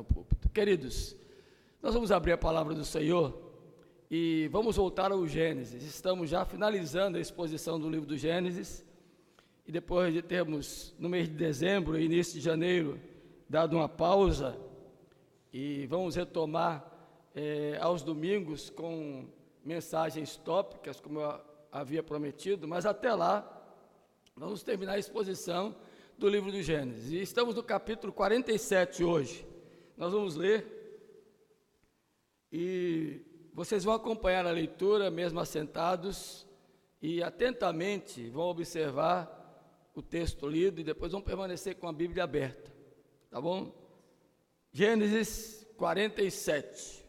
púlpito. Queridos, nós vamos abrir a palavra do Senhor e vamos voltar ao Gênesis. Estamos já finalizando a exposição do livro do Gênesis, e depois de termos, no mês de dezembro e início de janeiro, dado uma pausa, e vamos retomar aos domingos com mensagens tópicas, como eu havia prometido, mas até lá, vamos terminar a exposição do livro do Gênesis. E estamos no capítulo 47 hoje. Nós vamos ler, e vocês vão acompanhar a leitura, mesmo assentados, e atentamente vão observar o texto lido, e depois vão permanecer com a Bíblia aberta, tá bom? Gênesis 47.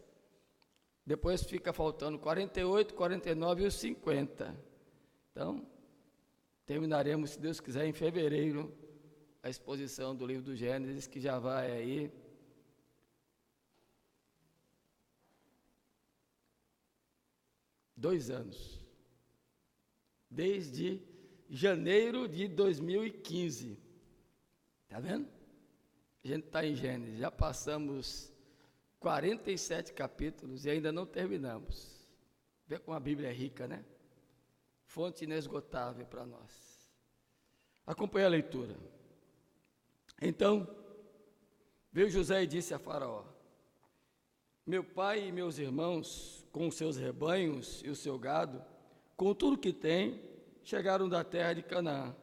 Depois fica faltando 48, 49 e os 50. Então, terminaremos, se Deus quiser, em fevereiro, a exposição do livro do Gênesis, que já vai aí 2 anos. Desde janeiro de 2015. Está vendo? A gente está em Gênesis, já passamos 47 capítulos e ainda não terminamos. Vê como a Bíblia é rica, né? Fonte inesgotável para nós. Acompanhe a leitura. Então, veio José e disse a Faraó: meu pai e meus irmãos, com os seus rebanhos e o seu gado, com tudo que tem, chegaram da terra de Canaã,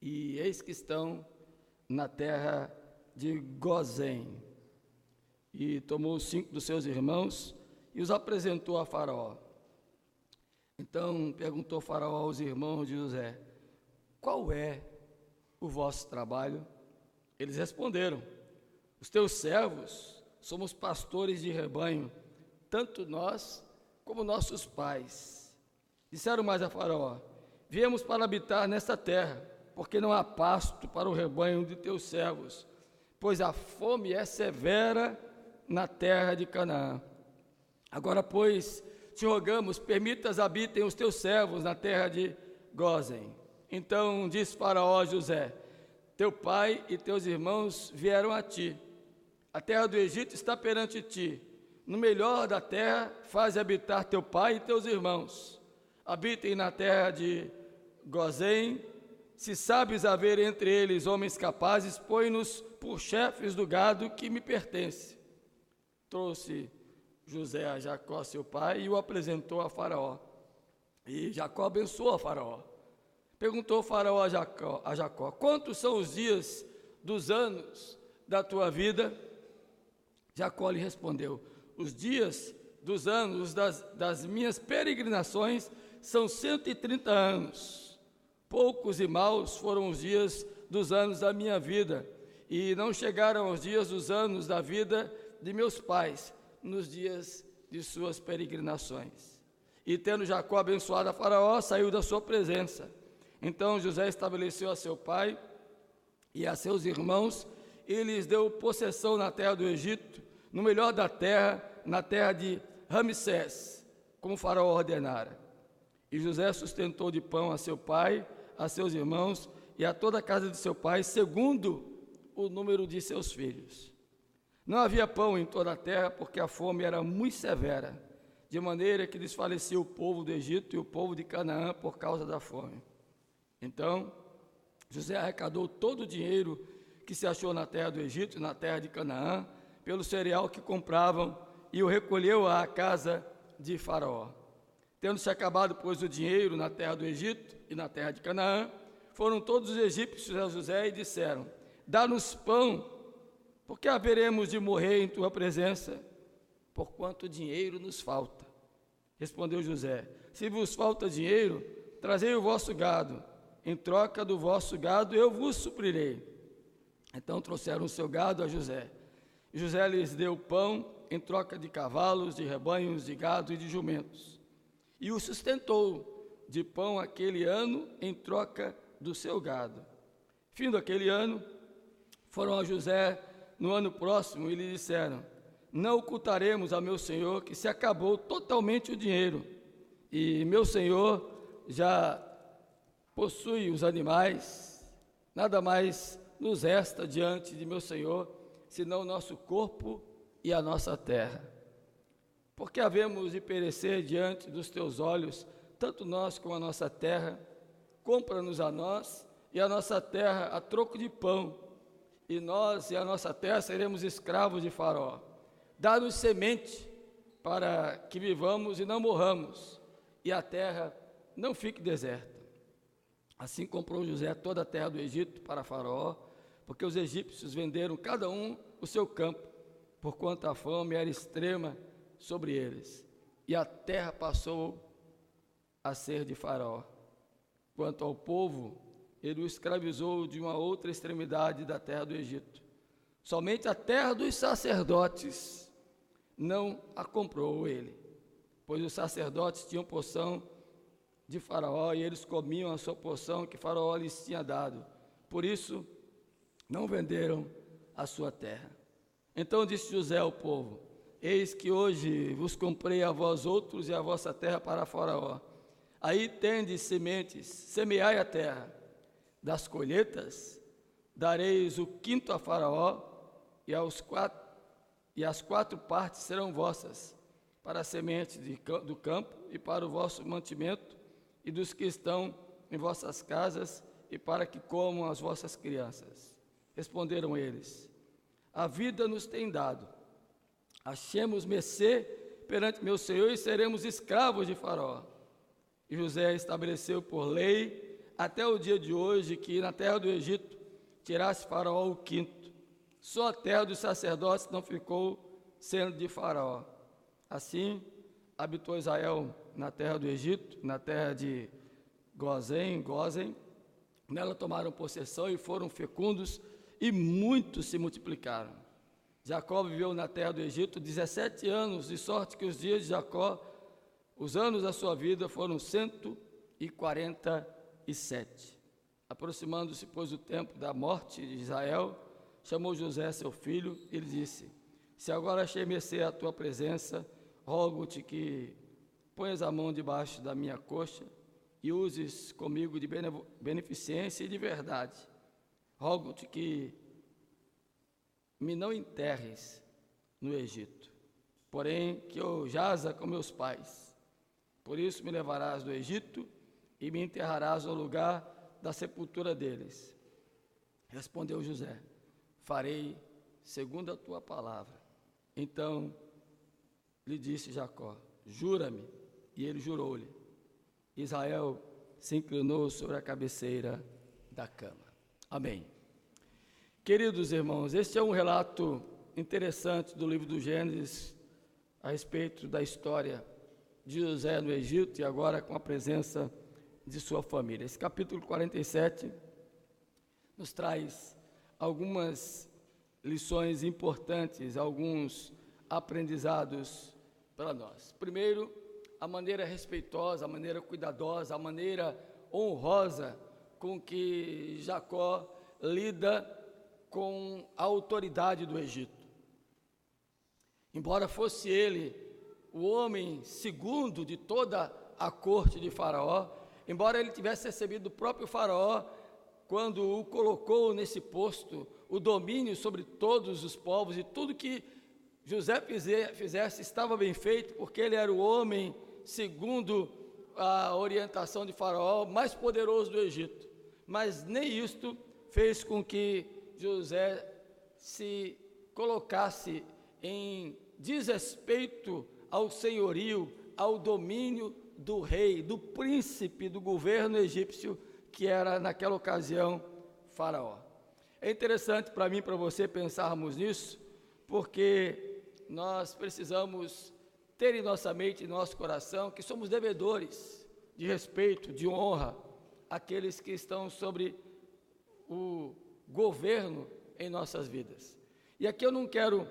e eis que estão na terra de Gozém. E tomou 5 dos seus irmãos e os apresentou a Faraó. Então perguntou Faraó aos irmãos de José: qual é o vosso trabalho? Eles responderam: os teus servos somos pastores de rebanho, tanto nós como nossos pais. Disseram mais a Faraó: viemos para habitar nesta terra, porque não há pasto para o rebanho de teus servos, pois a fome é severa na terra de Canaã. Agora, pois, te rogamos, permitas habitem os teus servos na terra de Gozém. Então disse Faraó a José: teu pai e teus irmãos vieram a ti. A terra do Egito está perante ti. No melhor da terra, faze habitar teu pai e teus irmãos. Habitem na terra de Gozém. Se sabes haver entre eles homens capazes, põe-nos por chefes do gado que me pertence. Trouxe José a Jacó, seu pai, e o apresentou a Faraó. E Jacó abençoou a Faraó. Perguntou Faraó a Jacó: quantos são os dias dos anos da tua vida? Jacó lhe respondeu: os dias dos anos das minhas peregrinações são 130 anos. Poucos e maus foram os dias dos anos da minha vida, e não chegaram aos dias dos anos da vida de meus pais, nos dias de suas peregrinações. E tendo Jacó abençoado a Faraó, saiu da sua presença. Então José estabeleceu a seu pai e a seus irmãos, e lhes deu possessão na terra do Egito, no melhor da terra, na terra de Ramsés, como Faraó ordenara. E José sustentou de pão a seu pai, a seus irmãos e a toda a casa de seu pai, segundo o número de seus filhos. Não havia pão em toda a terra, porque a fome era muito severa, de maneira que desfalecia o povo do Egito e o povo de Canaã por causa da fome. Então José arrecadou todo o dinheiro que se achou na terra do Egito e na terra de Canaã, pelo cereal que compravam, e o recolheu à casa de Faraó. Tendo-se acabado, pois, o dinheiro na terra do Egito e na terra de Canaã, foram todos os egípcios a José e disseram: dá-nos pão, porque haveremos de morrer em tua presença, porquanto dinheiro nos falta. Respondeu José: se vos falta dinheiro, trazei o vosso gado, em troca do vosso gado eu vos suprirei. Então trouxeram o seu gado a José. E José lhes deu pão em troca de cavalos, de rebanhos, de gado e de jumentos. E o sustentou de pão aquele ano em troca do seu gado. Findo aquele ano, foram a José no ano próximo e lhe disseram: não ocultaremos a meu senhor que se acabou totalmente o dinheiro, e meu senhor já possui os animais, nada mais nos resta diante de meu senhor, senão o nosso corpo e a nossa terra. Porque havemos de perecer diante dos teus olhos, tanto nós como a nossa terra. Compra-nos a nós e a nossa terra a troco de pão, e nós e a nossa terra seremos escravos de Faraó. Dá-nos semente para que vivamos e não morramos, e a terra não fique deserta. Assim comprou José toda a terra do Egito para Faraó, porque os egípcios venderam cada um o seu campo, porquanto a fome era extrema sobre eles, e a terra passou a ser de Faraó. Quanto ao povo, ele o escravizou de uma outra extremidade da terra do Egito. Somente a terra dos sacerdotes não a comprou ele, pois os sacerdotes tinham porção de Faraó e eles comiam a sua porção que Faraó lhes tinha dado. Por isso, não venderam a sua terra. Então disse José ao povo: eis que hoje vos comprei a vós outros e a vossa terra para Faraó. Aí tendes sementes, semeai a terra. Das colheitas dareis o quinto a Faraó, e as quatro partes serão vossas, para a semente do campo e para o vosso mantimento, e dos que estão em vossas casas, e para que comam as vossas crianças. Responderam eles: a vida nos tem dado, achemos mercê perante meu Senhor e seremos escravos de Faraó. E José estabeleceu por lei até o dia de hoje que na terra do Egito tirasse Faraó o quinto. Só a terra dos sacerdotes não ficou sendo de Faraó. Assim habitou Israel na terra do Egito, na terra de Gósen. Nela tomaram possessão e foram fecundos, e muitos se multiplicaram. Jacó viveu na terra do Egito 17 anos, de sorte que os dias de Jacó, os anos da sua vida, foram 147. Aproximando-se, pois, o tempo da morte de Israel, chamou José, seu filho, e lhe disse: se agora achei mercê à tua presença, rogo-te que ponhas a mão debaixo da minha coxa e uses comigo de beneficência e de verdade. Rogo-te que me não enterres no Egito, porém que eu jaza com meus pais. Por isso me levarás do Egito e me enterrarás no lugar da sepultura deles. Respondeu José: farei segundo a tua palavra. Então lhe disse Jacó: jura-me. E ele jurou-lhe. Israel se inclinou sobre a cabeceira da cama. Amém. Queridos irmãos, este é um relato interessante do livro do Gênesis a respeito da história de José no Egito e agora com a presença de sua família. Esse capítulo 47 nos traz algumas lições importantes, alguns aprendizados para nós. Primeiro, a maneira respeitosa, a maneira cuidadosa, a maneira honrosa com que Jacó lida com a autoridade do Egito. Embora fosse ele o homem segundo de toda a corte de Faraó, embora ele tivesse recebido do próprio Faraó, quando o colocou nesse posto, o domínio sobre todos os povos, e tudo que José fizesse estava bem feito, porque ele era o homem, segundo a orientação de Faraó, mais poderoso do Egito. Mas nem isto fez com que José se colocasse em desrespeito ao senhorio, ao domínio do rei, do príncipe, do governo egípcio, que era naquela ocasião Faraó. É interessante para mim e para você pensarmos nisso, porque nós precisamos ter em nossa mente e nosso coração que somos devedores de respeito, de honra, àqueles que estão sobre o governo em nossas vidas. E aqui eu não quero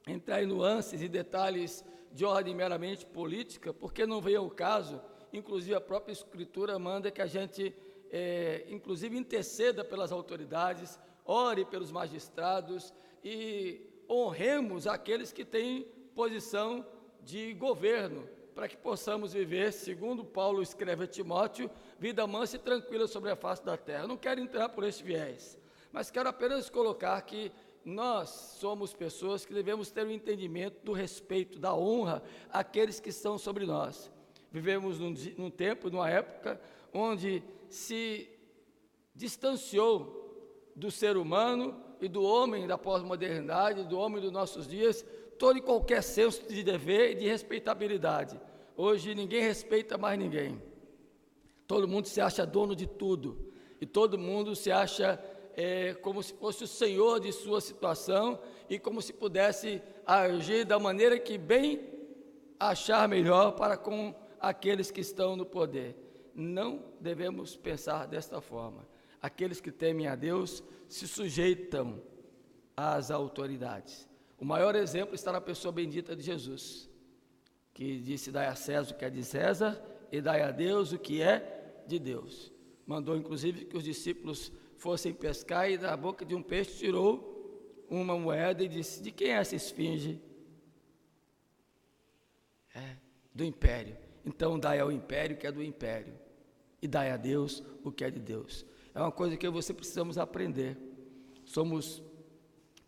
entrar em nuances e detalhes de ordem meramente política, porque não veio ao caso. Inclusive a própria Escritura manda que a gente, inclusive, interceda pelas autoridades, ore pelos magistrados e honremos aqueles que têm posição de governo, para que possamos viver, segundo Paulo escreve a Timóteo, vida mansa e tranquila sobre a face da terra. Eu não quero entrar por esse viés, mas quero apenas colocar que nós somos pessoas que devemos ter o entendimento do respeito, da honra àqueles que estão sobre nós. Vivemos num tempo, numa época, onde se distanciou do ser humano e do homem da pós-modernidade, do homem dos nossos dias, todo e qualquer senso de dever e de respeitabilidade. Hoje ninguém respeita mais ninguém. Todo mundo se acha dono de tudo. E todo mundo se acha como se fosse o senhor de sua situação e como se pudesse agir da maneira que bem achar melhor para com aqueles que estão no poder. Não devemos pensar desta forma. Aqueles que temem a Deus se sujeitam às autoridades. O maior exemplo está na pessoa bendita de Jesus, que disse: dai a César o que é de César e dai a Deus o que é de Deus. Mandou inclusive que os discípulos fossem pescar e da boca de um peixe tirou uma moeda e disse: de quem é essa esfinge? Do império. Então dai ao império o que é do império e dai a Deus o que é de Deus. É uma coisa que eu e você precisamos aprender. Somos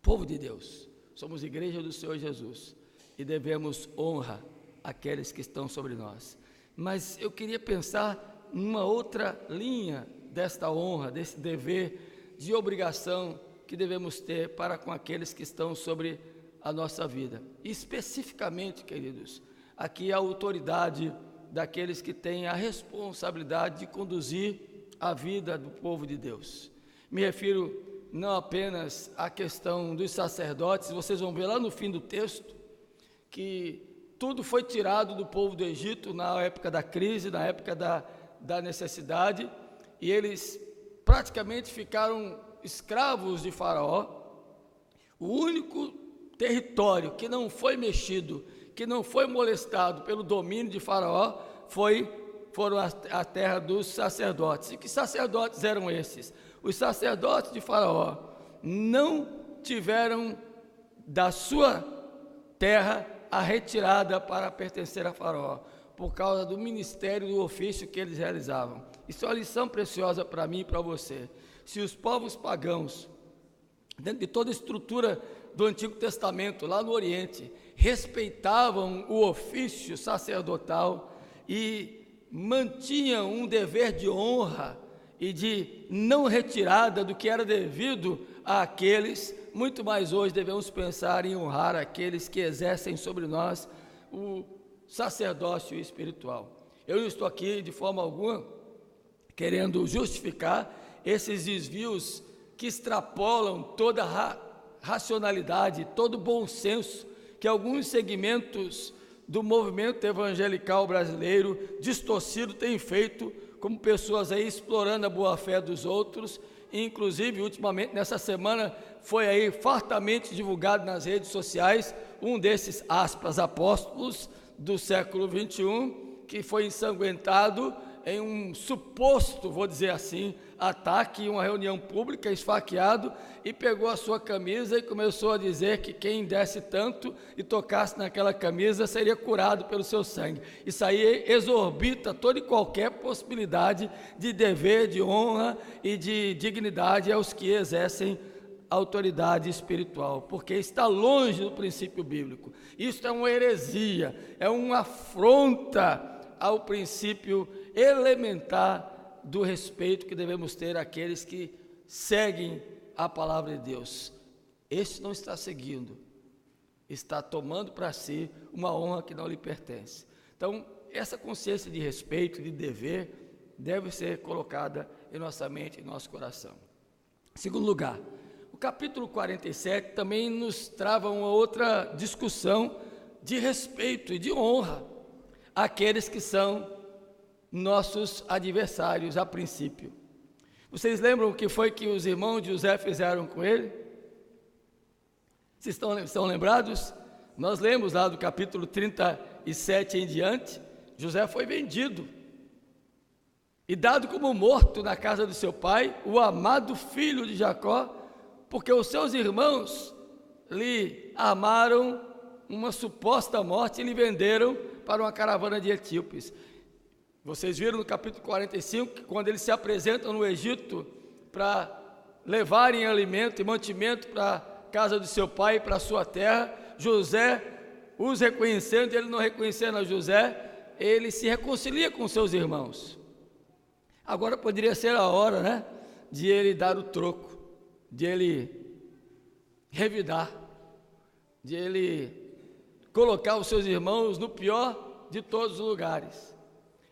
povo de Deus, somos igreja do Senhor Jesus e devemos honra àqueles que estão sobre nós. Mas eu queria pensar numa outra linha desta honra, desse dever de obrigação que devemos ter para com aqueles que estão sobre a nossa vida. E especificamente, queridos, aqui a autoridade daqueles que têm a responsabilidade de conduzir a vida do povo de Deus. Me refiro não apenas à questão dos sacerdotes. Vocês vão ver lá no fim do texto que tudo foi tirado do povo do Egito na época da crise, na época da necessidade, e eles praticamente ficaram escravos de Faraó. O único território que não foi mexido, que não foi molestado pelo domínio de Faraó, foram a terra dos sacerdotes. E que sacerdotes eram esses? Os sacerdotes de Faraó não tiveram da sua terra a retirada para pertencer a Faraó, por causa do ministério, do ofício que eles realizavam. Isso é uma lição preciosa para mim e para você. Se os povos pagãos, dentro de toda a estrutura do Antigo Testamento, lá no Oriente, respeitavam o ofício sacerdotal e mantinham um dever de honra e de não retirada do que era devido àqueles, muito mais hoje devemos pensar em honrar aqueles que exercem sobre nós o sacerdócio espiritual. Eu não estou aqui de forma alguma querendo justificar esses desvios que extrapolam toda a racionalidade, todo o bom senso que alguns segmentos do movimento evangelical brasileiro distorcido têm feito, como pessoas aí explorando a boa-fé dos outros. Inclusive, ultimamente, nessa semana, foi aí fartamente divulgado nas redes sociais um desses, aspas, apóstolos do século 21, que foi ensanguentado em um suposto, vou dizer assim, ataque em uma reunião pública, esfaqueado, e pegou a sua camisa e começou a dizer que quem desse tanto e tocasse naquela camisa seria curado pelo seu sangue. Isso aí exorbita toda e qualquer possibilidade de dever, de honra e de dignidade aos que exercem autoridade espiritual, porque está longe do princípio bíblico. Isso é uma heresia, é uma afronta ao princípio elementar do respeito que devemos ter àqueles que seguem a palavra de Deus. Este não está seguindo, está tomando para si uma honra que não lhe pertence. Então, essa consciência de respeito, de dever, deve ser colocada em nossa mente, em nosso coração. Em segundo lugar, o capítulo 47 também nos trava uma outra discussão de respeito e de honra àqueles que são nossos adversários a princípio. Vocês lembram o que foi que os irmãos de José fizeram com ele? Vocês estão lembrados? Nós lemos lá do capítulo 37 em diante, José foi vendido e dado como morto na casa do seu pai, o amado filho de Jacó, porque os seus irmãos lhe armaram uma suposta morte e lhe venderam para uma caravana de etíopes. Vocês viram no capítulo 45 que quando eles se apresentam no Egito para levarem alimento e mantimento para casa de seu pai para a sua terra. José os reconhecendo, ele não reconhecendo a José, ele se reconcilia com seus irmãos. Agora poderia ser a hora, né, de ele dar o troco, de ele revidar, de ele colocar os seus irmãos no pior de todos os lugares.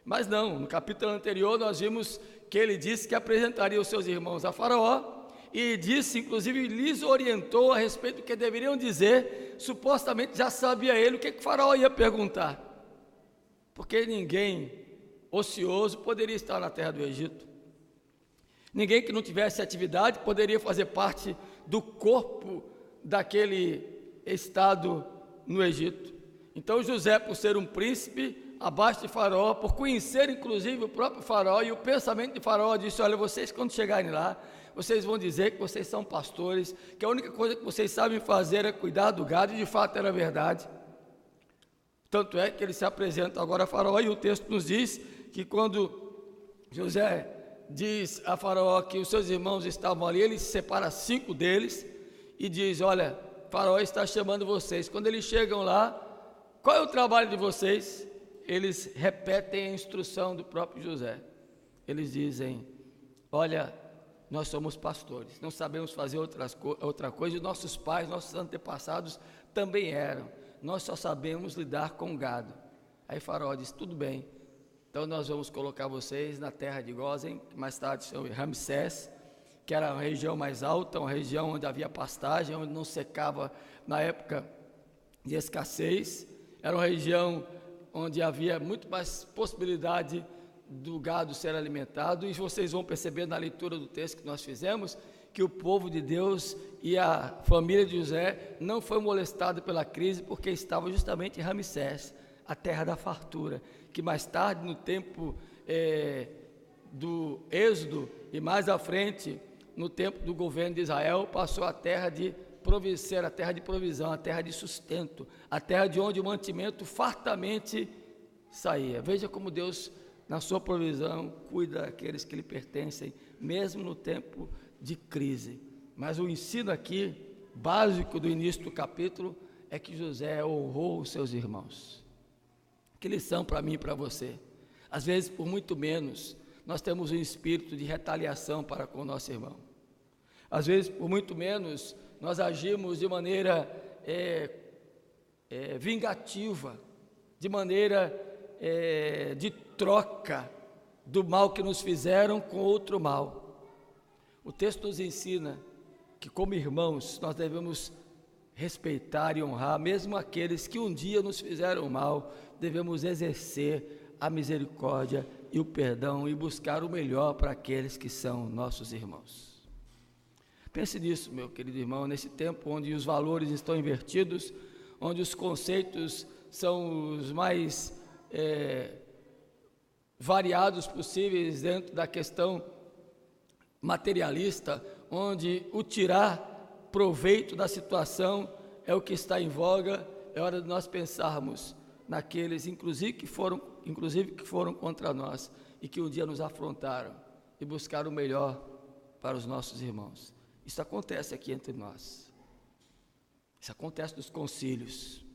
Mas não, no capítulo anterior nós vimos que ele disse que apresentaria os seus irmãos a Faraó, e disse, inclusive, lhes orientou a respeito do que deveriam dizer. Supostamente já sabia ele o que o Faraó ia perguntar, porque ninguém ocioso poderia estar na terra do Egito. Ninguém que não tivesse atividade poderia fazer parte do corpo daquele estado no Egito. Então José, por ser um príncipe abaixo de Faraó, por conhecer inclusive o próprio Faraó e o pensamento de Faraó, disse: olha, vocês quando chegarem lá, vocês vão dizer que vocês são pastores, que a única coisa que vocês sabem fazer é cuidar do gado, e de fato era verdade. Tanto é que ele se apresenta agora a Faraó, e o texto nos diz que quando José diz a Faraó que os seus irmãos estavam ali, ele separa 5 deles e diz: olha, Faraó está chamando vocês. Quando eles chegam lá, qual é o trabalho de vocês? Eles repetem a instrução do próprio José. Eles dizem: olha, nós somos pastores, não sabemos fazer outra coisa, e nossos pais, nossos antepassados também eram, nós só sabemos lidar com gado. Aí Faraó diz: tudo bem, então nós vamos colocar vocês na terra de Gósen, que mais tarde se chama Ramsés, que era uma região mais alta, uma região onde havia pastagem, onde não secava na época de escassez, era uma região onde havia muito mais possibilidade do gado ser alimentado. E vocês vão perceber na leitura do texto que nós fizemos, que o povo de Deus e a família de José não foi molestado pela crise, porque estava justamente em Ramsés, a terra da fartura, que mais tarde, no tempo do Êxodo, e mais à frente, no tempo do governo de Israel, passou a terra de ser a terra de provisão, a terra de sustento, a terra de onde o mantimento fartamente saía. Veja como Deus, na sua provisão, cuida daqueles que lhe pertencem, mesmo no tempo de crise. Mas o ensino aqui, básico do início do capítulo, é que José honrou os seus irmãos. Que lição para mim e para você. Às vezes, por muito menos, nós temos um espírito de retaliação para com o nosso irmão. Às vezes, por muito menos, nós agimos de maneira vingativa, de maneira de troca do mal que nos fizeram com outro mal. O texto nos ensina que, como irmãos, nós devemos respeitar e honrar, mesmo aqueles que um dia nos fizeram mal. Devemos exercer a misericórdia e o perdão e buscar o melhor para aqueles que são nossos irmãos. Pense nisso, meu querido irmão, nesse tempo onde os valores estão invertidos, onde os conceitos são os mais variados possíveis dentro da questão materialista, onde o tirar proveito da situação é o que está em voga. É hora de nós pensarmos naqueles, inclusive que foram contra nós e que um dia nos afrontaram, e buscar o melhor para os nossos irmãos. Isso acontece aqui entre nós. Isso acontece nos concílios,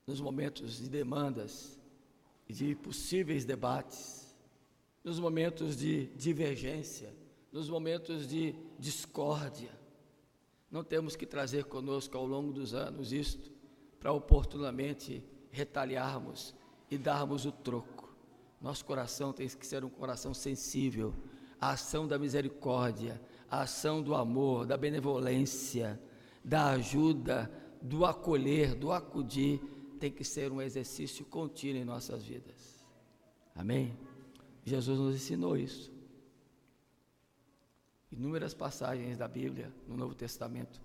nos momentos de demandas e de possíveis debates, nos momentos de divergência, nos momentos de discórdia. Não temos que trazer conosco ao longo dos anos isto para oportunamente retaliarmos e darmos o troco. Nosso coração tem que ser um coração sensível à ação da misericórdia, à ação do amor, da benevolência, da ajuda, do acolher, do acudir. Tem que ser um exercício contínuo em nossas vidas. Amém? Jesus nos ensinou isso. Inúmeras passagens da Bíblia, no Novo Testamento,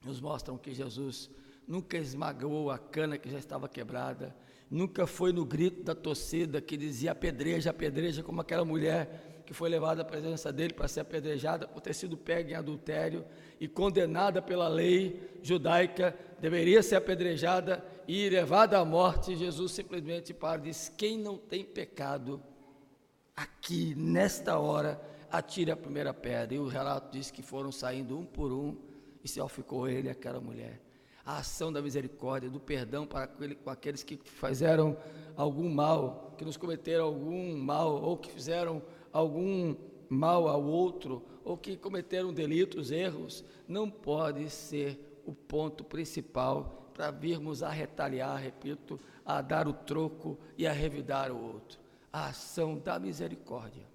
nos mostram que Jesus nunca esmagou a cana que já estava quebrada, nunca foi no grito da torcida que dizia apedreja, apedreja, como aquela mulher que foi levada à presença dele para ser apedrejada por ter sido pega em adultério e condenada pela lei judaica, deveria ser apedrejada e levada à morte. Jesus simplesmente para e diz: quem não tem pecado, aqui, nesta hora, atire a primeira pedra. E o relato diz que foram saindo um por um, e só ficou ele e aquela mulher. A ação da misericórdia, do perdão para aqueles que fizeram algum mal, que nos cometeram algum mal, ou que fizeram algum mal ao outro, ou que cometeram delitos, erros, não pode ser o ponto principal para virmos a retaliar, repito, a dar o troco e a revidar o outro. A ação da misericórdia,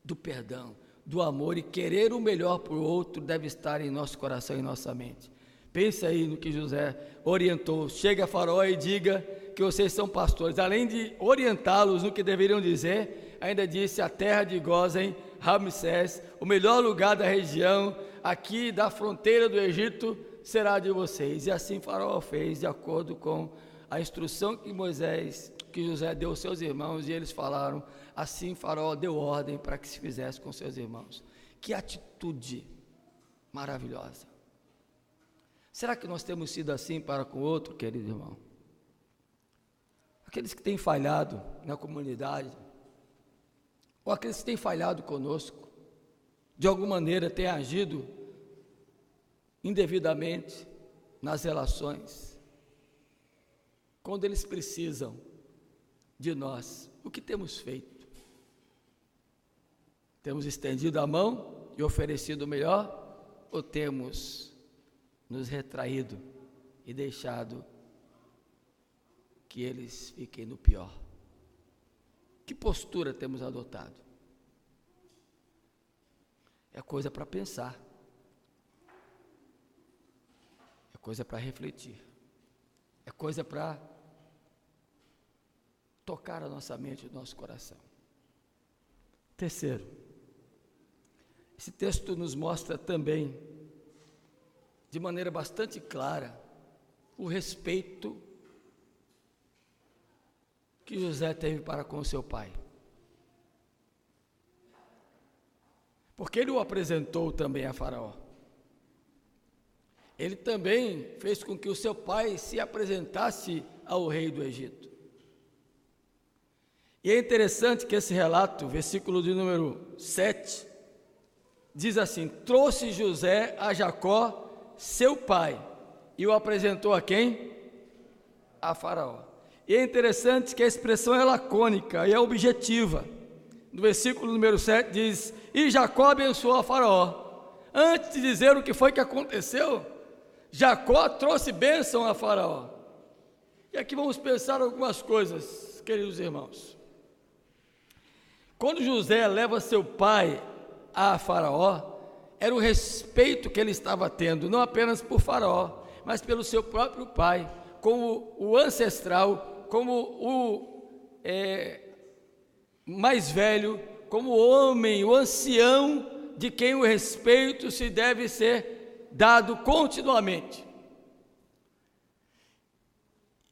do perdão, do amor e querer o melhor para o outro deve estar em nosso coração e nossa mente. Pense aí no que José orientou. Chega a Faraó e diga que vocês são pastores. Além de orientá-los no que deveriam dizer, ainda disse: a terra de Gósen, Ramsés, o melhor lugar da região, aqui da fronteira do Egito, será de vocês. E assim Faraó fez, de acordo com a instrução que José deu aos seus irmãos, e eles falaram. Assim Faraó deu ordem para que se fizesse com seus irmãos. Que atitude maravilhosa! Será que nós temos sido assim para com o outro, querido irmão? Aqueles que têm falhado na comunidade, ou aqueles que têm falhado conosco, de alguma maneira têm agido indevidamente nas relações, quando eles precisam de nós, o que temos feito? Temos estendido a mão e oferecido o melhor, ou temos nos retraído e deixado que eles fiquem no pior? Que postura temos adotado? É coisa para pensar, é coisa para refletir, é coisa para tocar a nossa mente e o nosso coração. Terceiro, esse texto nos mostra também, de maneira bastante clara, o respeito que José teve para com seu pai. Porque ele o apresentou também a Faraó. Ele também fez com que o seu pai se apresentasse ao rei do Egito. E é interessante que esse relato, versículo de número 7, diz assim: trouxe José a Jacó, seu pai, e o apresentou a quem? A Faraó. E é interessante que a expressão é lacônica e é objetiva. No versículo número 7 diz: e Jacó abençoou a Faraó. Antes de dizer o que foi que aconteceu, Jacó trouxe bênção a Faraó. E aqui vamos pensar algumas coisas, queridos irmãos. Quando José leva seu pai a Faraó, era o respeito que ele estava tendo, não apenas por Faraó, mas pelo seu próprio pai, como o ancestral, como o mais velho, como o homem, o ancião, de quem o respeito se deve ser dado continuamente.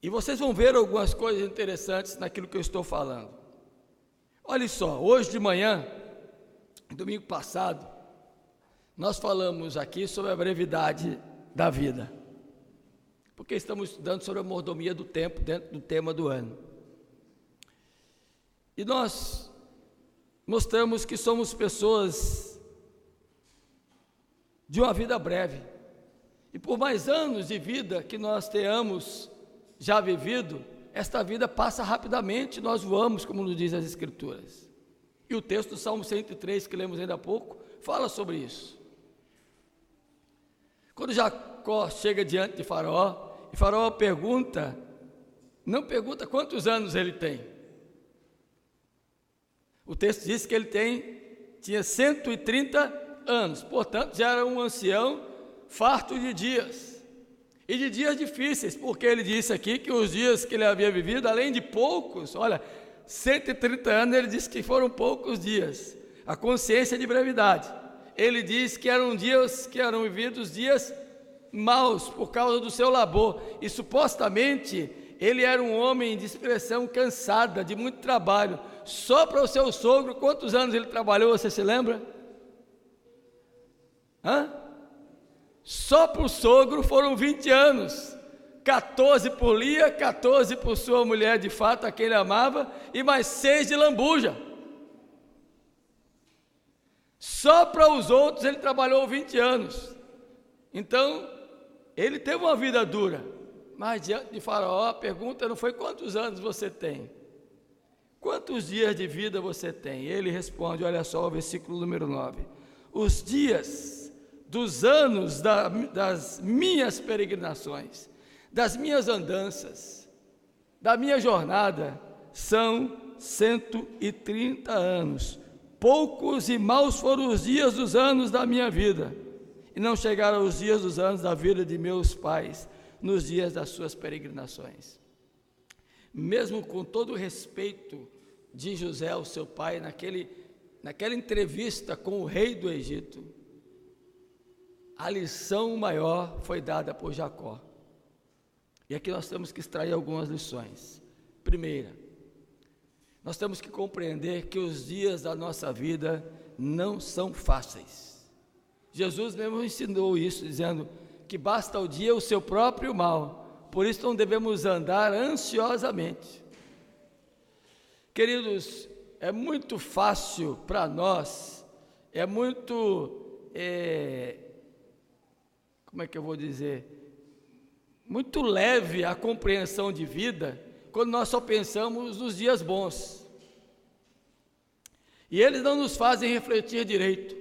E vocês vão ver algumas coisas interessantes naquilo que eu estou falando. Olha só, hoje de manhã, domingo passado, nós falamos aqui sobre a brevidade da vida, porque estamos estudando sobre a mordomia do tempo dentro do tema do ano. E nós mostramos que somos pessoas de uma vida breve, e por mais anos de vida que nós tenhamos já vivido, esta vida passa rapidamente, nós voamos, como nos diz as Escrituras. E o texto do Salmo 103, que lemos ainda há pouco, fala sobre isso. Quando Jacó chega diante de Faraó, e Faraó pergunta, não pergunta quantos anos ele tem. O texto diz que ele tinha 130 anos, portanto já era um ancião farto de dias. E de dias difíceis, porque ele disse aqui que os dias que ele havia vivido, além de poucos, olha, 130 anos, ele disse que foram poucos dias, a consciência de brevidade. Ele diz que eram dias que eram vividos dias maus por causa do seu labor, e supostamente ele era um homem de expressão cansada, de muito trabalho. Só para o seu sogro, quantos anos ele trabalhou, você se lembra? Só para o sogro foram 20 anos, 14 por Lia, 14 por sua mulher de fato, a quem ele amava, e mais 6 de lambuja. Só para os outros ele trabalhou 20 anos. Então, ele teve uma vida dura. Mas diante de Faraó, a pergunta não foi quantos anos você tem. Quantos dias de vida você tem? Ele responde, olha só o versículo número 9. Os dias dos anos das minhas peregrinações, das minhas andanças, da minha jornada, são 130 anos. Poucos e maus foram os dias dos anos da minha vida, e não chegaram os dias dos anos da vida de meus pais, nos dias das suas peregrinações. Mesmo com todo o respeito de José, o seu pai, naquela entrevista com o rei do Egito, a lição maior foi dada por Jacó. E aqui nós temos que extrair algumas lições. Primeira, nós temos que compreender que os dias da nossa vida não são fáceis. Jesus mesmo ensinou isso, dizendo que basta o dia o seu próprio mal, por isso não devemos andar ansiosamente. Queridos, é muito fácil para nós, é muito, como é que eu vou dizer, muito leve a compreensão de vida, quando nós só pensamos nos dias bons, e eles não nos fazem refletir direito.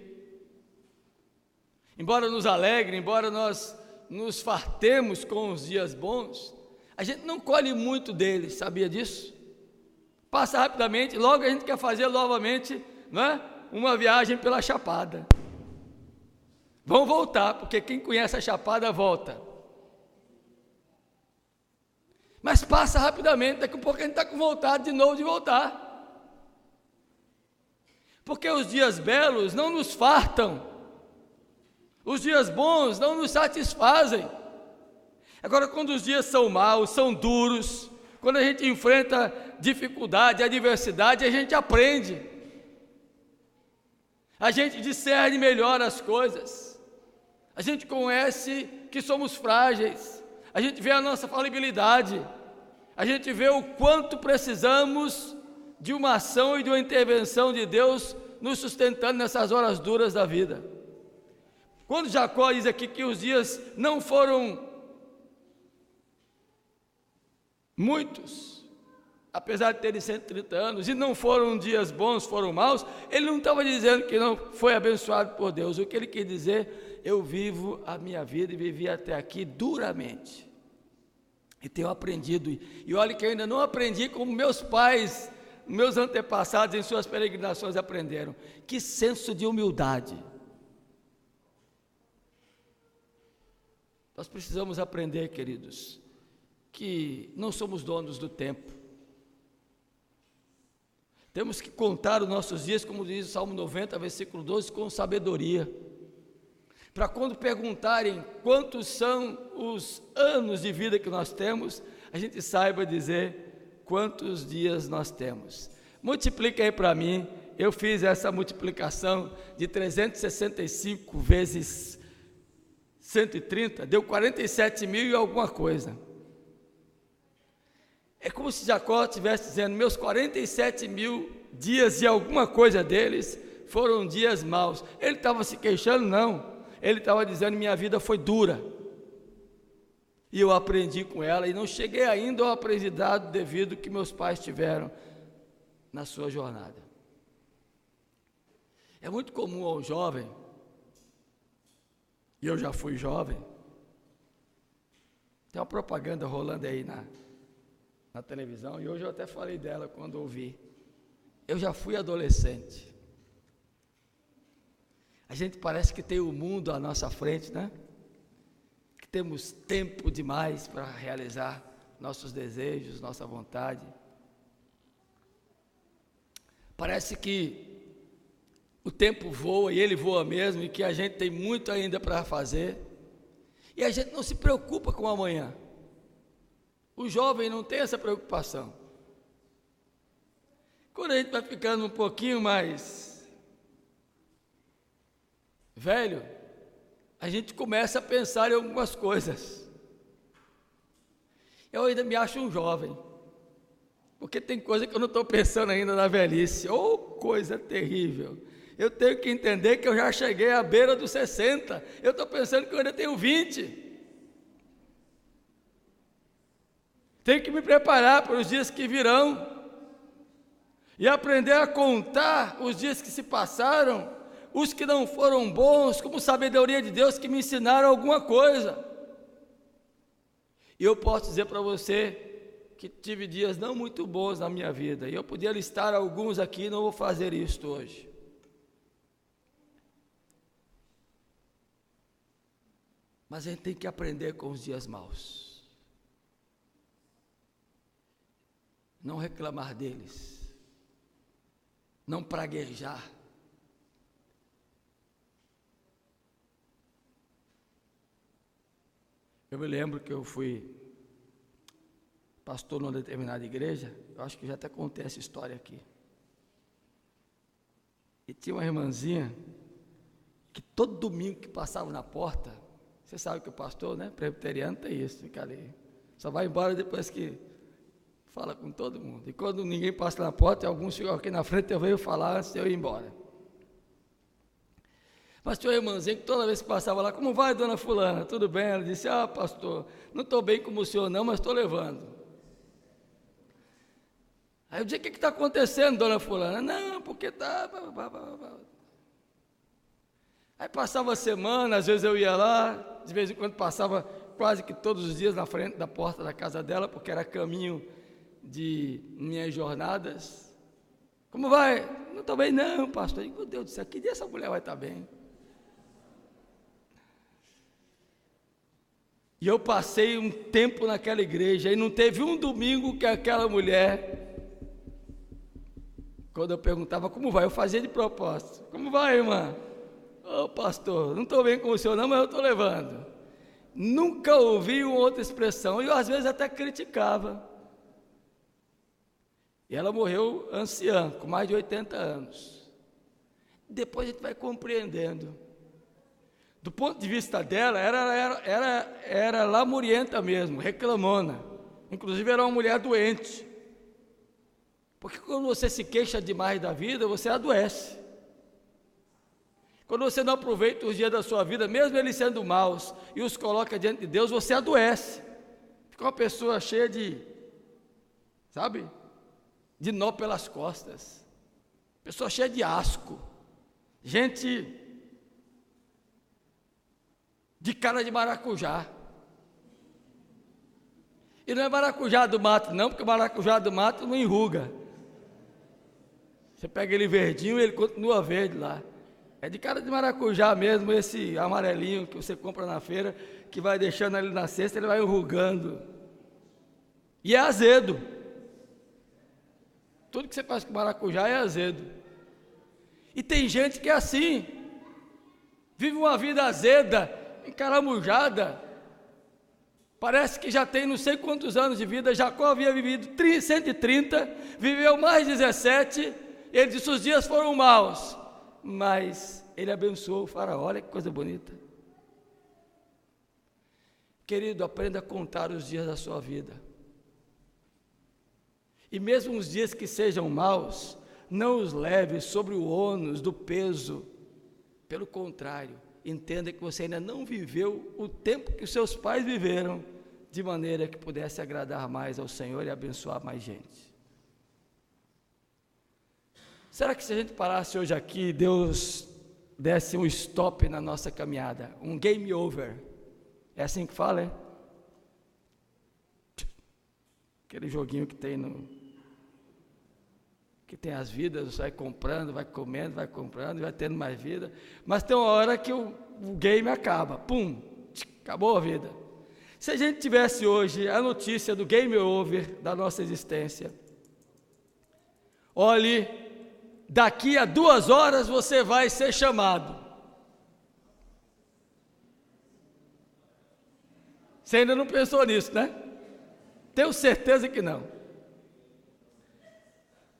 Embora nos alegre, embora nós nos fartemos com os dias bons, a gente não colhe muito deles, sabia disso? Passa rapidamente, logo a gente quer fazer novamente, não é? Uma viagem pela Chapada. Vão voltar, porque quem conhece a Chapada volta. Mas passa rapidamente, daqui a pouco a gente está com vontade de novo de voltar. Porque os dias belos não nos fartam, os dias bons não nos satisfazem. Agora, quando os dias são maus, são duros, quando a gente enfrenta dificuldade, adversidade, a gente aprende, a gente discerne melhor as coisas, a gente conhece que somos frágeis, a gente vê a nossa falibilidade, a gente vê o quanto precisamos de uma ação e de uma intervenção de Deus nos sustentando nessas horas duras da vida. Quando Jacó diz aqui que os dias não foram muitos, apesar de terem 130 anos, e não foram dias bons, foram maus, ele não estava dizendo que não foi abençoado por Deus. O que ele quer dizer, eu vivo a minha vida e vivi até aqui duramente, e tenho aprendido, e olha que eu ainda não aprendi como meus pais, meus antepassados em suas peregrinações aprenderam. Que senso de humildade. Nós precisamos aprender, queridos, que não somos donos do tempo. Temos que contar os nossos dias, como diz o Salmo 90, versículo 12, com sabedoria. Para quando perguntarem quantos são os anos de vida que nós temos, a gente saiba dizer quantos dias nós temos. Multiplica aí para mim, eu fiz essa multiplicação de 365 vezes 130, deu 47 mil e alguma coisa. É como se Jacó estivesse dizendo, meus 47 mil dias e alguma coisa deles foram dias maus. Ele estava se queixando? Não. Ele estava dizendo, minha vida foi dura. E eu aprendi com ela, e não cheguei ainda ao aprendizado devido que meus pais tiveram na sua jornada. É muito comum ao jovem, e eu já fui jovem, tem uma propaganda rolando aí na televisão, e hoje eu até falei dela quando ouvi. Eu já fui adolescente. A gente parece que tem o mundo à nossa frente, né? Que temos tempo demais para realizar nossos desejos, nossa vontade. Parece que o tempo voa, e ele voa mesmo, e que a gente tem muito ainda para fazer, e a gente não se preocupa com o amanhã. O jovem não tem essa preocupação. Quando a gente vai ficando um pouquinho mais velho, a gente começa a pensar em algumas coisas. Eu ainda me acho um jovem, porque tem coisa que eu não estou pensando ainda na velhice. Oh, coisa terrível! Eu tenho que entender que eu já cheguei à beira dos 60. Eu estou pensando que eu ainda tenho 20. Tenho que me preparar para os dias que virão. E aprender a contar os dias que se passaram, os que não foram bons, como sabedoria de Deus que me ensinaram alguma coisa. E eu posso dizer para você que tive dias não muito bons na minha vida, e eu podia listar alguns aqui, não vou fazer isso hoje. Mas a gente tem que aprender com os dias maus. Não reclamar deles. Não praguejar. Eu me lembro que eu fui pastor numa determinada igreja, eu acho que já até contei essa história aqui. E tinha uma irmãzinha que todo domingo que passava na porta, você sabe que o pastor, né, presbiteriano tem isso, fica ali, só vai embora depois que fala com todo mundo. E quando ninguém passa na porta, alguns ficam aqui na frente, eu venho falar antes de eu ir embora. Mas tinha uma irmãzinha que toda vez que passava lá, como vai, dona fulana? Tudo bem? Ela disse, pastor, não estou bem como o senhor não, mas estou levando. Aí eu disse, o que está acontecendo, dona fulana? Não, porque está... Aí passava a semana, às vezes eu ia lá, de vez em quando passava quase que todos os dias na frente da porta da casa dela, porque era caminho de minhas jornadas. Como vai? Não estou bem não, pastor. Eu digo, meu Deus do céu, que dia essa mulher vai estar bem? E eu passei um tempo naquela igreja, e não teve um domingo que aquela mulher, quando eu perguntava como vai, eu fazia de propósito. Como vai, irmã? Pastor, não estou bem com o senhor não, mas eu estou levando. Nunca ouvi uma outra expressão, e eu às vezes até criticava. E ela morreu anciã, com mais de 80 anos. Depois a gente vai compreendendo. Do ponto de vista dela, era lamurienta mesmo, reclamona. Inclusive era uma mulher doente. Porque quando você se queixa demais da vida, você adoece. Quando você não aproveita os dias da sua vida, mesmo eles sendo maus, e os coloca diante de Deus, você adoece. Fica uma pessoa cheia de, sabe, de nó pelas costas. Pessoa cheia de asco. Gente de cara de maracujá. E não é maracujá do mato não, porque maracujá do mato não enruga. Você pega ele verdinho e ele continua verde lá. É de cara de maracujá mesmo, esse amarelinho que você compra na feira, que vai deixando ali na cesta, ele vai enrugando. E é azedo. Tudo que você faz com maracujá é azedo. E tem gente que é assim. Vive uma vida azeda, encaramujada. Parece que já tem não sei quantos anos de vida. Jacó havia vivido 130, viveu mais 17. Ele disse, os dias foram maus, mas ele abençoou o faraó. Olha que coisa bonita. Querido, aprenda a contar os dias da sua vida. E mesmo os dias que sejam maus, não os leve sobre o ônus do peso. Pelo contrário, entenda que você ainda não viveu o tempo que os seus pais viveram, de maneira que pudesse agradar mais ao Senhor e abençoar mais gente. Será que se a gente parasse hoje aqui, Deus desse um stop na nossa caminhada, um game over? É assim que fala, é? Aquele joguinho que tem que tem as vidas, você vai comprando, vai comendo, vai comprando, vai tendo mais vida, mas tem uma hora que o game acaba, pum, acabou a vida. Se a gente tivesse hoje a notícia do game over da nossa existência, olhe, daqui a 2 horas você vai ser chamado. Você ainda não pensou nisso, né? Tenho certeza que não.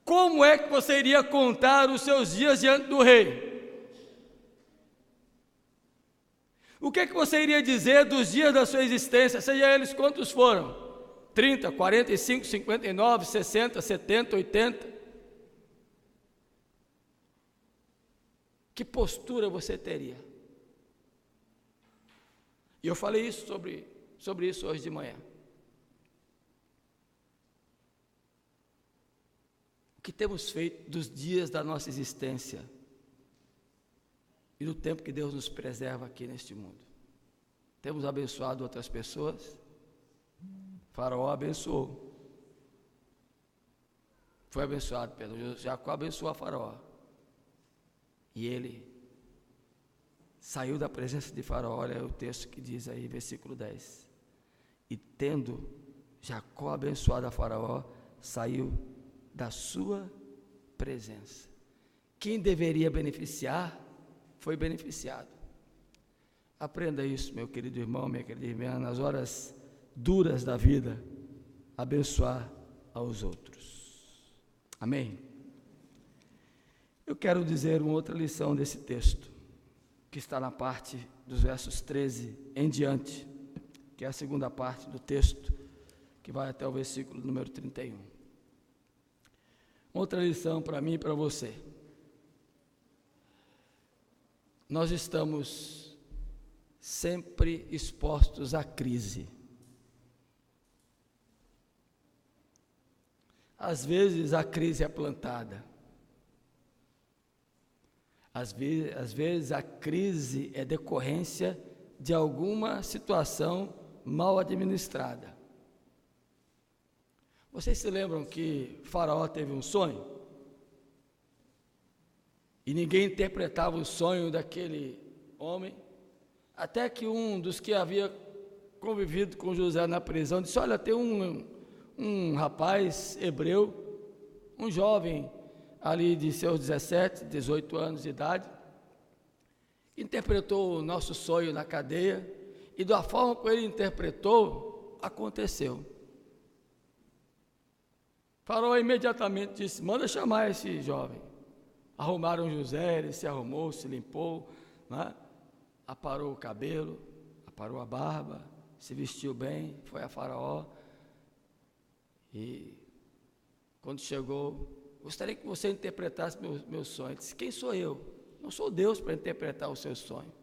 Como é que você iria contar os seus dias diante do rei? O que é que você iria dizer dos dias da sua existência, seja eles quantos foram? 30, 45, 59, 60, 70, 80? Que postura você teria? E eu falei isso sobre isso hoje de manhã. O que temos feito dos dias da nossa existência e do tempo que Deus nos preserva aqui neste mundo? Temos abençoado outras pessoas? Faraó abençoou. Foi abençoado pelo Jacó, abençoou a Faraó. E ele saiu da presença de Faraó, olha o texto que diz aí, versículo 10. E tendo Jacó abençoado a Faraó, saiu da sua presença. Quem deveria beneficiar, foi beneficiado. Aprenda isso, meu querido irmão, minha querida irmã, nas horas duras da vida, abençoar aos outros. Amém? Eu quero dizer uma outra lição desse texto, que está na parte dos versos 13 em diante, que é a segunda parte do texto, que vai até o versículo número 31. Outra lição para mim e para você. Nós estamos sempre expostos à crise. Às vezes a crise é plantada. Às vezes a crise é decorrência de alguma situação mal administrada. Vocês se lembram que Faraó teve um sonho? E ninguém interpretava o sonho daquele homem, até que um dos que havia convivido com José na prisão disse: olha, tem um rapaz hebreu, um jovem ali de seus 17, 18 anos de idade, interpretou o nosso sonho na cadeia, e da forma como ele interpretou, aconteceu. Faraó imediatamente disse: manda chamar esse jovem. Arrumaram José, ele se arrumou, se limpou, né? Aparou o cabelo, aparou a barba, se vestiu bem, foi a Faraó, e quando chegou: gostaria que você interpretasse meu sonho. Ele disse: quem sou eu? Não sou Deus para interpretar o seu sonho.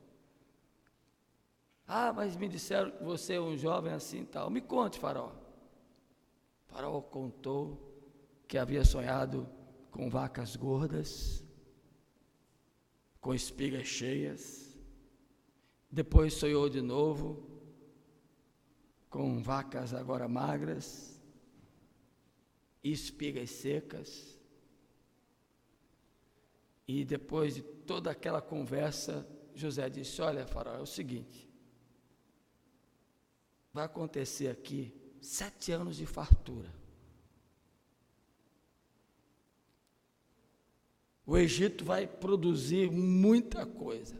Ah, mas me disseram que você é um jovem assim e tal. Me conte, Faraó. Faraó contou que havia sonhado com vacas gordas, com espigas cheias. Depois sonhou de novo com vacas agora magras e espigas secas. E depois de toda aquela conversa, José disse: olha, Faraó, é o seguinte, vai acontecer aqui 7 anos de fartura. O Egito vai produzir muita coisa.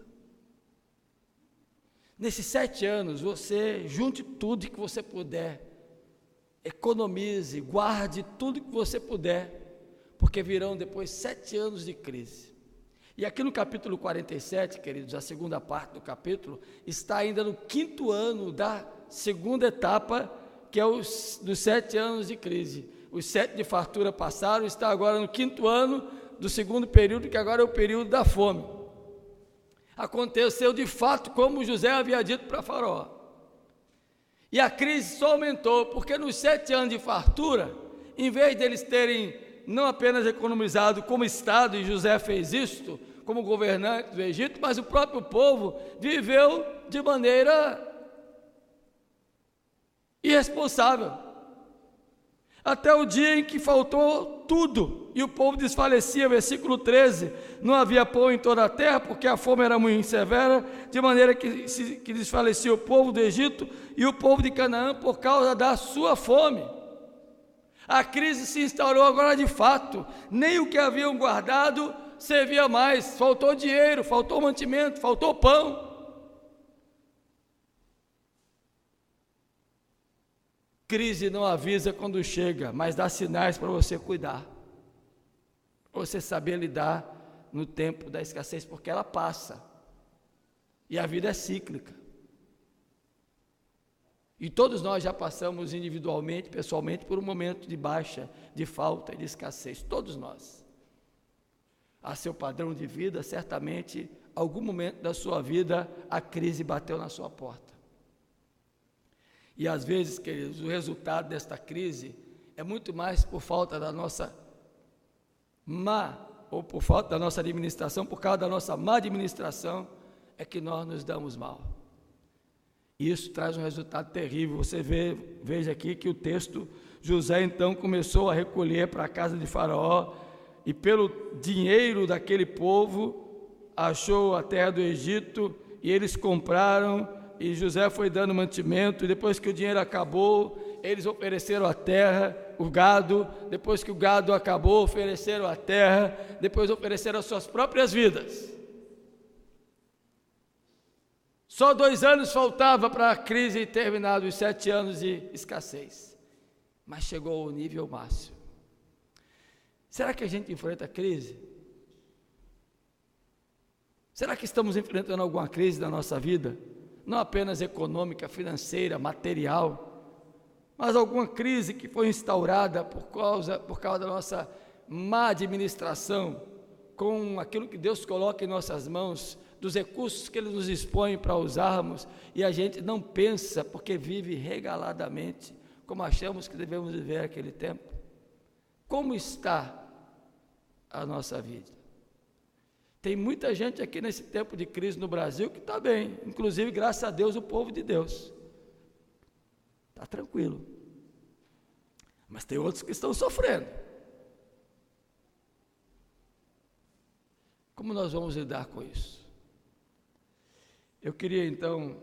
Nesses 7 anos, você junte tudo que você puder, economize, guarde tudo que você puder, porque virão depois 7 anos de crise. E aqui no capítulo 47, queridos, a segunda parte do capítulo, está ainda no 5º ano da segunda etapa, que é dos 7 anos de crise. Os 7 de fartura passaram, está agora no 5º ano do segundo período, que agora é o período da fome. Aconteceu de fato como José havia dito para Faraó. E a crise só aumentou, porque nos 7 anos de fartura, em vez deles terem não apenas economizado como Estado, e José fez isto, como governante do Egito, mas o próprio povo viveu de maneira irresponsável. Até o dia em que faltou tudo, e o povo desfalecia, versículo 13, não havia pão em toda a terra, porque a fome era muito severa, de maneira que desfalecia o povo do Egito e o povo de Canaã por causa da sua fome. A crise se instaurou agora de fato, nem o que haviam guardado servia mais, faltou dinheiro, faltou mantimento, faltou pão. Crise não avisa quando chega, mas dá sinais para você cuidar, para você saber lidar no tempo da escassez, porque ela passa, e a vida é cíclica. E todos nós já passamos individualmente, pessoalmente, por um momento de baixa, de falta e de escassez, todos nós. a seu padrão de vida, certamente, algum momento da sua vida, a crise bateu na sua porta. E às vezes, queridos, o resultado desta crise é muito mais por falta da nossa ou por falta da nossa administração, por causa da nossa má administração, é que nós nos damos mal. E isso traz um resultado terrível. Você veja aqui que o texto, José então começou a recolher para a casa de Faraó, e pelo dinheiro daquele povo, achou a terra do Egito, e eles compraram, e José foi dando mantimento, e depois que o dinheiro acabou, eles ofereceram a terra, o gado, depois que o gado acabou, ofereceram a terra, depois ofereceram as suas próprias vidas. Só 2 anos faltava para a crise terminar, os 7 anos de escassez, mas chegou ao nível máximo. Será que a gente enfrenta crise? Será que estamos enfrentando alguma crise na nossa vida? Não apenas econômica, financeira, material, mas alguma crise que foi instaurada por causa da nossa má administração, com aquilo que Deus coloca em nossas mãos, dos recursos que Ele nos expõe para usarmos, e a gente não pensa, porque vive regaladamente, como achamos que devemos viver naquele tempo. Como está a nossa vida? Tem muita gente aqui nesse tempo de crise no Brasil que está bem, inclusive, graças a Deus, o povo de Deus está tranquilo, mas tem outros que estão sofrendo. Como nós vamos lidar com isso? Eu queria então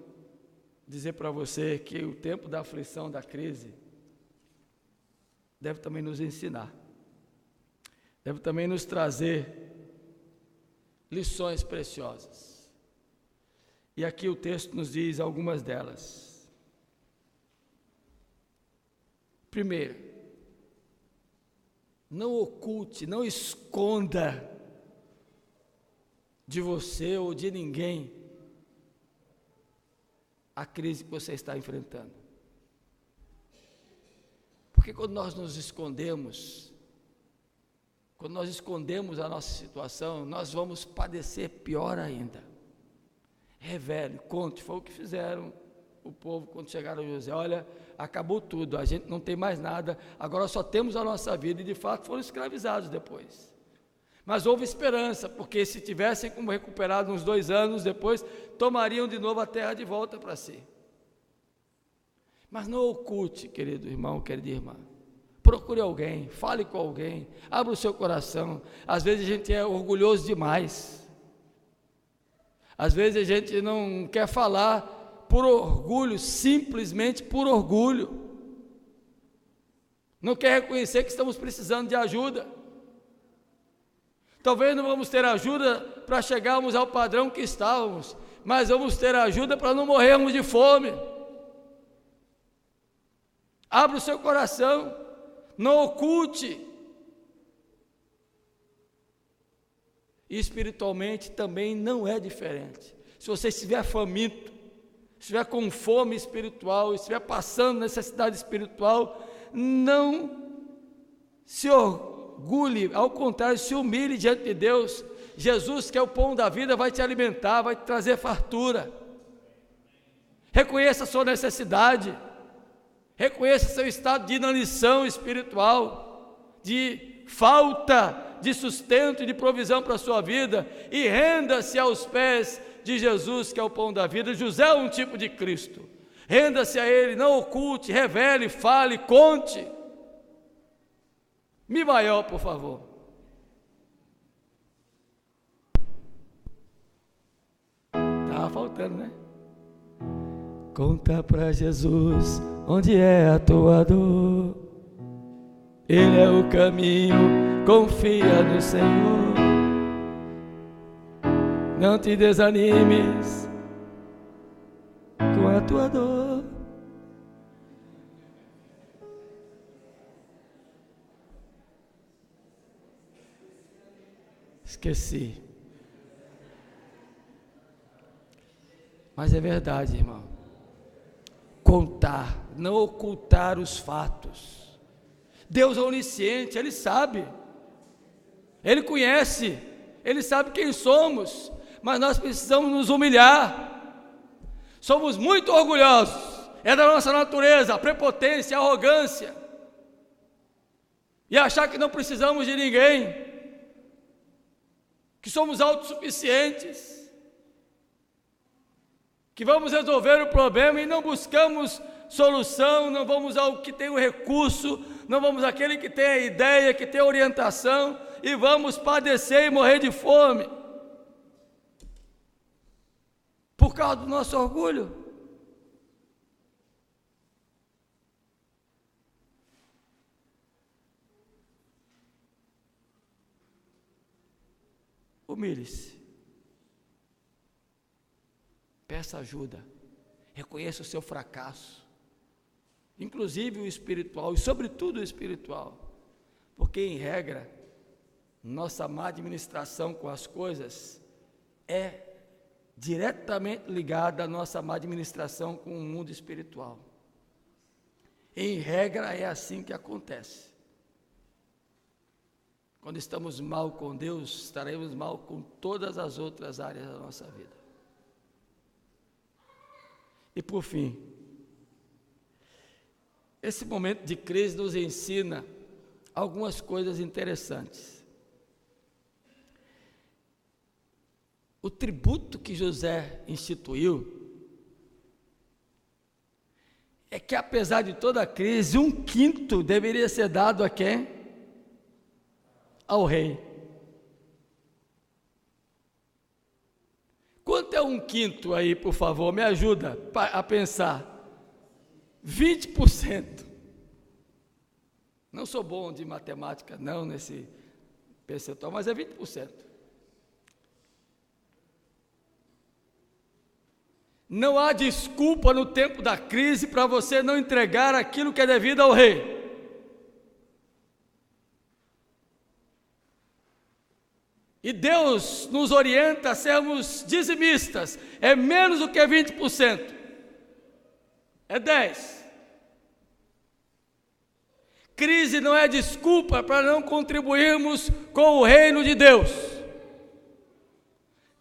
dizer para você que o tempo da aflição, da crise, deve também nos ensinar, deve também nos trazer lições preciosas. E aqui o texto nos diz algumas delas. Primeiro, não oculte, não esconda de você ou de ninguém a crise que você está enfrentando. Porque quando nós nos escondemos, quando nós escondemos a nossa situação, nós vamos padecer pior ainda. Revele, conte, foi o que fizeram o povo quando chegaram a José. Olha, acabou tudo, a gente não tem mais nada, agora só temos a nossa vida, e de fato foram escravizados depois. Mas houve esperança, porque se tivessem como recuperado uns 2 anos depois, tomariam de novo a terra de volta para si. Mas não oculte, querido irmão, querida irmã. Procure alguém, fale com alguém, abra o seu coração. Às vezes a gente é orgulhoso demais. Às vezes a gente não quer falar por orgulho, simplesmente por orgulho. Não quer reconhecer que estamos precisando de ajuda. Talvez não vamos ter ajuda para chegarmos ao padrão que estávamos, mas vamos ter ajuda para não morrermos de fome. Abra o seu coração, não oculte. E espiritualmente também não é diferente. Se você estiver faminto, estiver com fome espiritual, estiver passando necessidade espiritual, não se orgulhe, ao contrário, se humilhe diante de Deus. Jesus, que é o pão da vida, vai te alimentar, vai te trazer fartura. Reconheça a sua necessidade, reconheça seu estado de inanição espiritual, de falta de sustento e de provisão para a sua vida, e renda-se aos pés de Jesus, que é o pão da vida. José é um tipo de Cristo. Renda-se a Ele, não oculte, revele, fale, conte. Mi maior, por favor. Estava faltando, né? Conta para Jesus onde é a tua dor. Ele é o caminho, confia no Senhor. Não te desanimes com a tua dor. Esqueci. Mas é verdade, irmão. Contar, não ocultar os fatos. Deus é onisciente, Ele sabe, Ele conhece Ele sabe quem somos, mas nós precisamos nos humilhar. Somos muito orgulhosos, é da nossa natureza, a prepotência, a arrogância, e achar que não precisamos de ninguém, que somos autossuficientes, que vamos resolver o problema e não buscamos solução, não vamos ao que tem o recurso, não vamos àquele que tem a ideia, que tem a orientação, e vamos padecer e morrer de fome, por causa do nosso orgulho. Humilhe-se, peça ajuda, reconheça o seu fracasso, inclusive o espiritual, e sobretudo o espiritual, porque em regra, nossa má administração com as coisas é diretamente ligada à nossa má administração com o mundo espiritual. Em regra é assim que acontece. Quando estamos mal com Deus, estaremos mal com todas as outras áreas da nossa vida. E por fim, esse momento de crise nos ensina algumas coisas interessantes. O tributo que José instituiu é que, apesar de toda a crise, 1/5 deveria ser dado a quem? Ao rei. Quanto é 1/5 aí, por favor? Me ajuda a pensar. 20%. Não sou bom de matemática, não, nesse percentual, mas é 20%. Não há desculpa no tempo da crise para você não entregar aquilo que é devido ao rei. E Deus nos orienta a sermos dizimistas, é menos do que 20%, é 10%. Crise não é desculpa para não contribuirmos com o reino de Deus.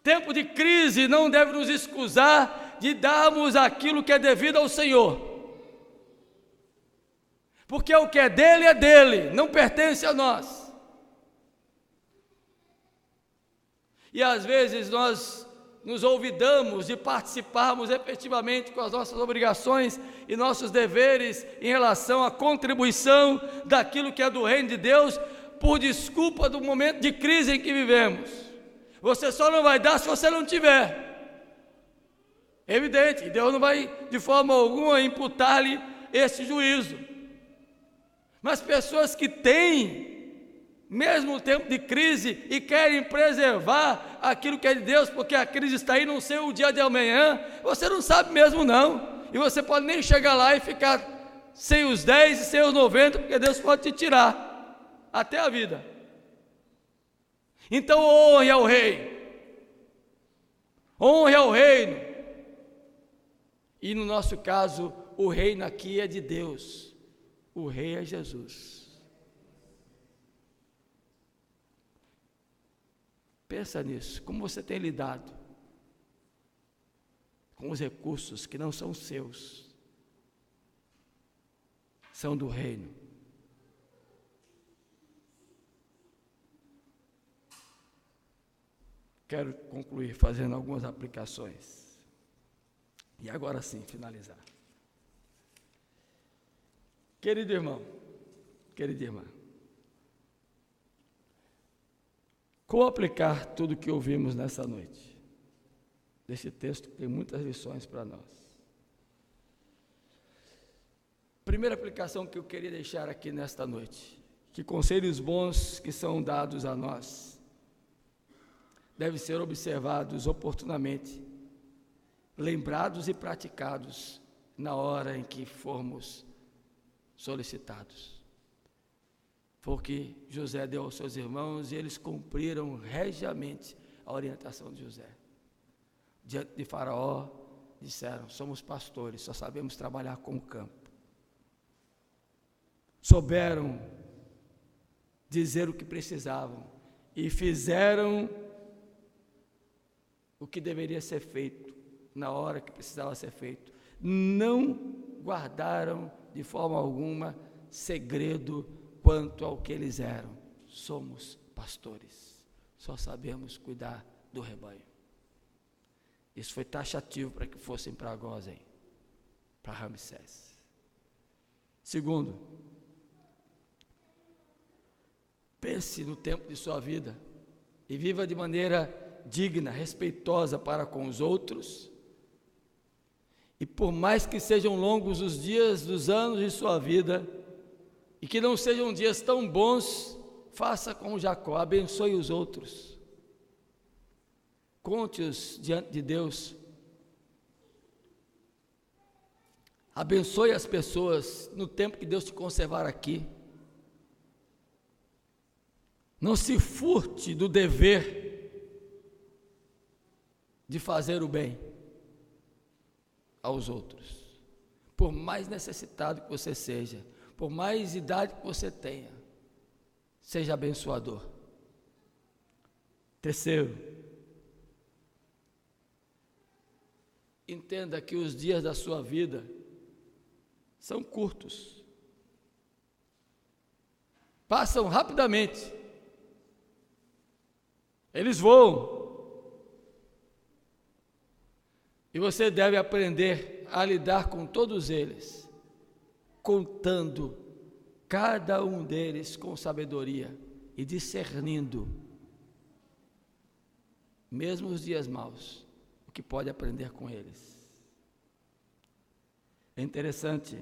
Tempo de crise não deve nos excusar de darmos aquilo que é devido ao Senhor, porque o que é dele, não pertence a nós. E às vezes nós nos olvidamos de participarmos efetivamente com as nossas obrigações e nossos deveres em relação à contribuição daquilo que é do reino de Deus, por desculpa do momento de crise em que vivemos. Você só não vai dar se você não tiver. Evidente, Deus não vai de forma alguma imputar-lhe esse juízo. Mas pessoas que têm, mesmo no tempo de crise, e querem preservar aquilo que é de Deus, porque a crise está aí, não sei o dia de amanhã, você não sabe mesmo não, e você pode nem chegar lá e ficar sem os 10 e sem os 90, porque Deus pode te tirar, até a vida. Então honre ao rei, honre ao reino, e no nosso caso, o reino aqui é de Deus, o rei é Jesus. Pensa nisso, como você tem lidado com os recursos que não são seus, são do reino. Quero concluir fazendo algumas aplicações. E agora sim, finalizar. Querido irmão, querida irmã, como aplicar tudo o que ouvimos nessa noite? Desse texto que tem muitas lições para nós. Primeira aplicação que eu queria deixar aqui nesta noite, que conselhos bons que são dados a nós devem ser observados oportunamente, lembrados e praticados na hora em que formos solicitados. Porque José deu aos seus irmãos e eles cumpriram regiamente a orientação de José. Diante de Faraó, disseram: somos pastores, só sabemos trabalhar com o campo. Souberam dizer o que precisavam e fizeram o que deveria ser feito, na hora que precisava ser feito. Não guardaram de forma alguma segredo quanto ao que eles eram. Somos pastores, só sabemos cuidar do rebanho. Isso foi taxativo para que fossem para Gósen, para Ramsés. Segundo, pense no tempo de sua vida e viva de maneira digna, respeitosa para com os outros. E por mais que sejam longos os dias dos anos de sua vida, e que não sejam dias tão bons, faça como Jacó, abençoe os outros. Conte-os diante de Deus. Abençoe as pessoas no tempo que Deus te conservar aqui. Não se furte do dever de fazer o bem aos outros. Por mais necessitado que você seja, por mais idade que você tenha, seja abençoador. Terceiro, entenda que os dias da sua vida são curtos. Passam rapidamente. Eles voam. E você deve aprender a lidar com todos eles, contando cada um deles com sabedoria e discernindo, mesmo os dias maus, o que pode aprender com eles. É interessante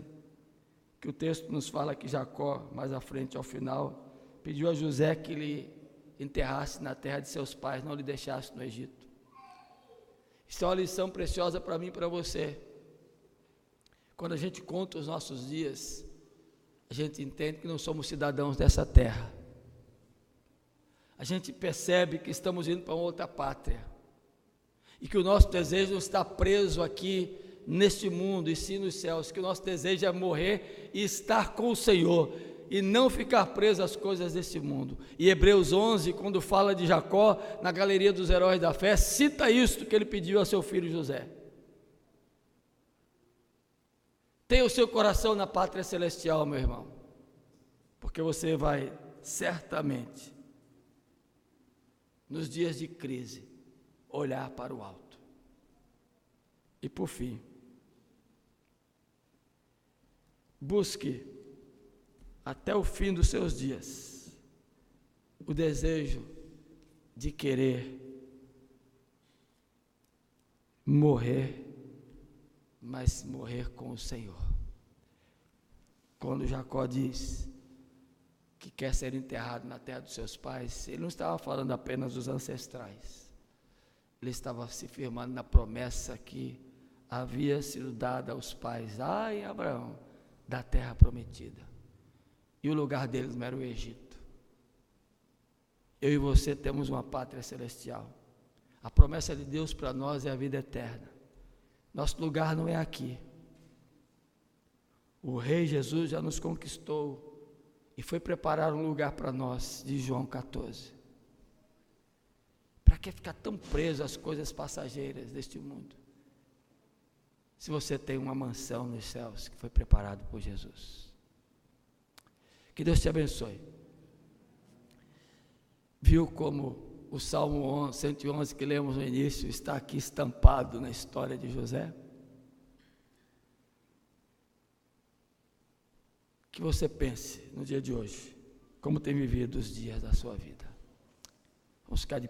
que o texto nos fala que Jacó, mais à frente, ao final, pediu a José que lhe enterrasse na terra de seus pais, não lhe deixasse no Egito. Isso é uma lição preciosa para mim e para você. Quando a gente conta os nossos dias, a gente entende que não somos cidadãos dessa terra. A gente percebe que estamos indo para uma outra pátria. E que o nosso desejo não está preso aqui neste mundo e sim nos céus. Que o nosso desejo é morrer e estar com o Senhor. E não ficar preso às coisas desse mundo. E Hebreus 11, quando fala de Jacó, na galeria dos heróis da fé, cita isto que ele pediu a seu filho José. Tenha o seu coração na pátria celestial, meu irmão, porque você vai certamente, nos dias de crise, olhar para o alto. E por fim, busque até o fim dos seus dias o desejo de querer morrer, mas morrer com o Senhor. Quando Jacó diz que quer ser enterrado na terra dos seus pais, ele não estava falando apenas dos ancestrais, ele estava se firmando na promessa que havia sido dada aos pais, em Abraão, da terra prometida. E o lugar deles não era o Egito. Eu e você temos uma pátria celestial. A promessa de Deus para nós é a vida eterna. Nosso lugar não é aqui. O Rei Jesus já nos conquistou e foi preparar um lugar para nós, de João 14. Para que ficar tão preso às coisas passageiras deste mundo? Se você tem uma mansão nos céus que foi preparada por Jesus. Que Deus te abençoe. Viu como o Salmo 111 que lemos no início está aqui estampado na história de José? Que você pense no dia de hoje, como tem vivido os dias da sua vida. Vamos ficar de